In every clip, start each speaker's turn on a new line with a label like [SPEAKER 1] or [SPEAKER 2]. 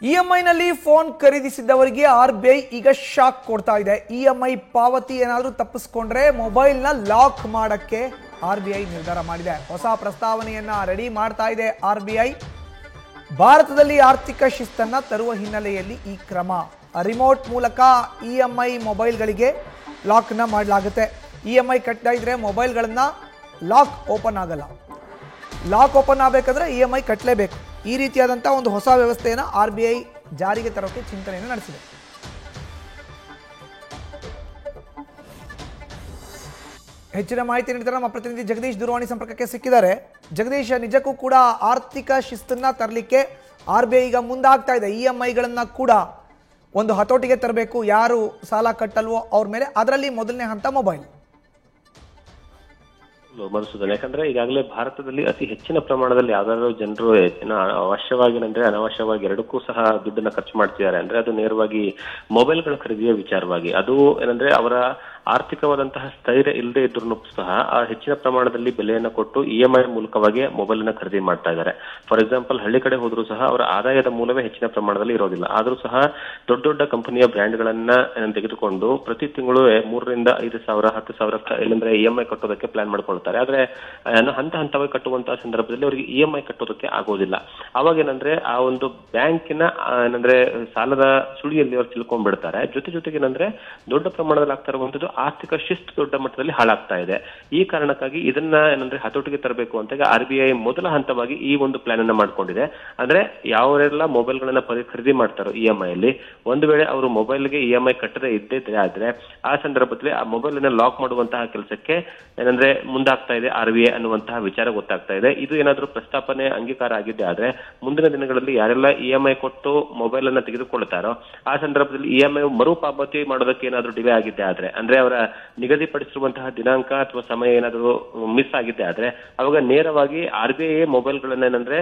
[SPEAKER 1] ಇಎಂಐನಲ್ಲಿ phone ಖರೀದಿಸಿದ್ದವರಿಗೆ RBI ಈಗ shock ಕೊಡ್ತಾ ಇದೆ. ಇಎಂಐ ಪಾವತಿ ಏನಾದರೂ ತಪ್ಪಿಸ್ಕೊಂಡ್ರೆ ಮೊಬೈಲ್ನ ಲಾಕ್ ಮಾಡಕ್ಕೆ ಆರ್ಬಿಐ ನಿರ್ಧಾರ ಮಾಡಿದೆ. ಹೊಸ ಪ್ರಸ್ತಾವನೆಯನ್ನ ರೆಡಿ ಮಾಡ್ತಾ ಇದೆ ಆರ್ಬಿಐ. ಭಾರತದಲ್ಲಿ ಆರ್ಥಿಕ ಶಿಸ್ತನ್ನ ತರುವ ಹಿನ್ನೆಲೆಯಲ್ಲಿ ಈ ಕ್ರಮ. ರಿಮೋಟ್ ಮೂಲಕ ಇಎಂಐ ಮೊಬೈಲ್ಗಳಿಗೆ ಲಾಕ್ನ ಮಾಡಲಾಗುತ್ತೆ. ಇಎಂಐ ಕಟ್ತಾ ಇದ್ರೆ ಮೊಬೈಲ್ಗಳನ್ನ ಲಾಕ್ ಓಪನ್ ಆಗಲ್ಲ. ಲಾಕ್ ಓಪನ್ ಆಗಬೇಕಂದ್ರೆ ಇಎಂಐ ಕಟ್ಟಲೇಬೇಕು. ಈ ರೀತಿಯಾದಂಥ ಒಂದು ಹೊಸ ವ್ಯವಸ್ಥೆಯನ್ನು ಆರ್ಬಿಐ ಜಾರಿಗೆ ತರೋಕೆ ಚಿಂತನೆಯನ್ನು ನಡೆಸಿದೆ. ಹೆಚ್ಚಿನ ಮಾಹಿತಿ ನೀಡಿದರೆ ನಮ್ಮ ಪ್ರತಿನಿಧಿ ಜಗದೀಶ್ ದೂರವಾಣಿ ಸಂಪರ್ಕಕ್ಕೆ ಸಿಕ್ಕಿದ್ದಾರೆ. ಜಗದೀಶ್, ನಿಜಕ್ಕೂ ಕೂಡ ಆರ್ಥಿಕ ಶಿಸ್ತನ್ನ ತರಲಿಕ್ಕೆ ಆರ್ಬಿಐ ಈಗ ಮುಂದಾಗ್ತಾ ಇದೆ. ಇಎಂಐಗಳನ್ನ ಕೂಡ ಒಂದು ಹತೋಟಿಗೆ ತರಬೇಕು. ಯಾರು ಸಾಲ ಕಟ್ಟಲ್ವೋ ಅವ್ರ ಮೇಲೆ, ಅದರಲ್ಲಿ ಮೊದಲನೇ ಹಂತ ಮೊಬೈಲ್.
[SPEAKER 2] ಮಧುಸೂದನ್, ಯಾಕಂದ್ರೆ ಈಗಾಗಲೇ ಭಾರತದಲ್ಲಿ ಅತಿ ಹೆಚ್ಚಿನ ಪ್ರಮಾಣದಲ್ಲಿ ಯಾವ್ದಾದ್ರು ಜನರು ಅವಶ್ಯವಾಗಿ ಅಂದ್ರೆ ಅನವಶ್ಯವಾಗಿ ಎರಡಕ್ಕೂ ಸಹ ದುಡ್ಡನ್ನ ಖರ್ಚು ಮಾಡ್ತಿದ್ದಾರೆ. ಅಂದ್ರೆ ಅದು ನೇರವಾಗಿ ಮೊಬೈಲ್ಗಳ ಖರೀದಿಯ ವಿಚಾರವಾಗಿ. ಅದು ಏನಂದ್ರೆ ಅವರ ಆರ್ಥಿಕವಾದಂತಹ ಸ್ಥೈರ್ಯ ಇಲ್ಲದೆ ಇದ್ರೂ ಸಹ ಆ ಹೆಚ್ಚಿನ ಪ್ರಮಾಣದಲ್ಲಿ ಬೆಲೆಯನ್ನು ಕೊಟ್ಟು ಇಎಂಐ ಮೂಲಕವಾಗಿ ಮೊಬೈಲ್ ಅನ್ನ ಖರೀದಿ ಮಾಡ್ತಾ ಇದ್ದಾರೆ. ಫಾರ್ ಎಕ್ಸಾಂಪಲ್, ಹಳ್ಳಿ ಕಡೆ ಹೋದ್ರೂ ಸಹ ಅವರ ಆದಾಯದ ಮೂಲವೇ ಹೆಚ್ಚಿನ ಪ್ರಮಾಣದಲ್ಲಿ ಇರೋದಿಲ್ಲ. ಆದ್ರೂ ಸಹ ದೊಡ್ಡ ದೊಡ್ಡ ಕಂಪನಿಯ ಬ್ರ್ಯಾಂಡ್ ಗಳನ್ನ ತೆಗೆದುಕೊಂಡು ಪ್ರತಿ ತಿಂಗಳು 3,000 to 5,000 10,000 ಇಲ್ಲಂದ್ರೆ ಇಎಂಐ ಕಟ್ಟೋದಕ್ಕೆ ಪ್ಲಾನ್ ಮಾಡ್ಕೊಳ್ತಾರೆ. ಆದ್ರೆ ಹಂತ ಹಂತವಾಗಿ ಕಟ್ಟುವಂತಹ ಸಂದರ್ಭದಲ್ಲಿ ಅವರಿಗೆ ಇಎಂಐ ಕಟ್ಟೋದಕ್ಕೆ ಆಗೋದಿಲ್ಲ. ಅವಾಗ ಏನಂದ್ರೆ ಆ ಒಂದು ಬ್ಯಾಂಕಿನ ಏನಂದ್ರೆ ಸಾಲದ ಸುಳಿಯಲ್ಲಿ ಅವರು ತಿಳ್ಕೊಂಡ್ಬಿಡ್ತಾರೆ. ಜೊತೆಗೆ ಏನಂದ್ರೆ ದೊಡ್ಡ ಪ್ರಮಾಣದಲ್ಲಿ ಆಗ್ತಾ ಇರುವಂತದ್ದು ಆರ್ಥಿಕ ಶಿಸ್ತು ದೊಡ್ಡ ಮಟ್ಟದಲ್ಲಿ ಹಾಳಾಗ್ತಾ ಇದೆ. ಈ ಕಾರಣಕ್ಕಾಗಿ ಇದನ್ನ ಏನಂದ್ರೆ ಹತೋಟಿಗೆ ತರಬೇಕು ಅಂತ ಆರ್ಬಿಐ ಮೊದಲ ಹಂತವಾಗಿ ಈ ಒಂದು ಪ್ಲಾನ್ ಅನ್ನ ಮಾಡ್ಕೊಂಡಿದೆ. ಅಂದ್ರೆ ಯಾವರೆಲ್ಲ ಮೊಬೈಲ್ ಗಳನ್ನ ಖರೀದಿ ಮಾಡ್ತಾರೋ ಇಎಂಐ ಅಲ್ಲಿ, ಒಂದು ವೇಳೆ ಅವರು ಮೊಬೈಲ್ಗೆ ಇಎಂಐ ಕಟ್ಟದೇ ಇದ್ದೇ ಆದ್ರೆ ಆ ಸಂದರ್ಭದಲ್ಲಿ ಆ ಮೊಬೈಲ್ ಅನ್ನ ಲಾಕ್ ಮಾಡುವಂತಹ ಕೆಲಸಕ್ಕೆ ಏನಂದ್ರೆ ಮುಂದಾಗ್ತಾ ಇದೆ ಆರ್ಬಿಐ ಅನ್ನುವಂತಹ ವಿಚಾರ ಗೊತ್ತಾಗ್ತಾ ಇದೆ. ಇದು ಏನಾದ್ರೂ ಪ್ರಸ್ತಾಪನೆ ಅಂಗೀಕಾರ ಆಗಿದ್ದೆ ಆದ್ರೆ ಮುಂದಿನ ದಿನಗಳಲ್ಲಿ ಯಾರೆಲ್ಲ ಇಎಂಐ ಕೊಟ್ಟು ಮೊಬೈಲ್ ಅನ್ನ ತೆಗೆದುಕೊಳ್ತಾರೋ ಆ ಸಂದರ್ಭದಲ್ಲಿ ಇಎಂಐ ಮರುಪಾವತಿ ಮಾಡೋದಕ್ಕೆ ಏನಾದ್ರೂ ಡಿಲೇ ಆಗಿದ್ದೆ ಆದ್ರೆ, ಅಂದ್ರೆ ಅವರ ನಿಗದಿಪಡಿಸಿರುವಂತಹ ದಿನಾಂಕ ಅಥವಾ ಸಮಯ ಏನಾದರೂ ಮಿಸ್ ಆಗಿದ್ದೆ ಆದ್ರೆ ಅವಾಗ ನೇರವಾಗಿ ಆರ್ಬಿಐ ಮೊಬೈಲ್ ಗಳನ್ನ ಏನಂದ್ರೆ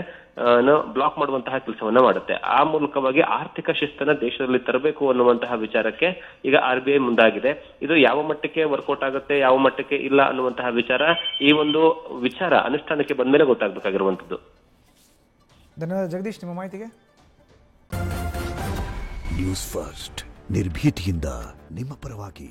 [SPEAKER 2] ಬ್ಲಾಕ್ ಮಾಡುವಂತಹ ಕೆಲಸವನ್ನ ಮಾಡುತ್ತೆ. ಆ ಮೂಲಕವಾಗಿ ಆರ್ಥಿಕ ಶಿಸ್ತನ್ನ ದೇಶದಲ್ಲಿ ತರಬೇಕು ಅನ್ನುವಂತಹ ವಿಚಾರಕ್ಕೆ ಈಗ ಆರ್ಬಿಐ ಮುಂದಾಗಿದೆ. ಇದು ಯಾವ ಮಟ್ಟಕ್ಕೆ ವರ್ಕೌಟ್ ಆಗುತ್ತೆ, ಯಾವ ಮಟ್ಟಕ್ಕೆ ಇಲ್ಲ ಅನ್ನುವಂತಹ ವಿಚಾರ ಈ ಒಂದು ವಿಚಾರ ಅನುಷ್ಠಾನಕ್ಕೆ ಬಂದ ಮೇಲೆ ಗೊತ್ತಾಗಬೇಕಾಗಿರುವಂತದ್ದು.
[SPEAKER 1] ಧನ್ಯವಾದ ಜಗದೀಶ್ ನಿಮ್ಮ ಮಾಹಿತಿಗೆ.
[SPEAKER 3] ನ್ಯೂಸ್ ಫಸ್ಟ್, ನಿರ್ಭೀತಿಯಿಂದ ನಿಮ್ಮ ಪರವಾಗಿ.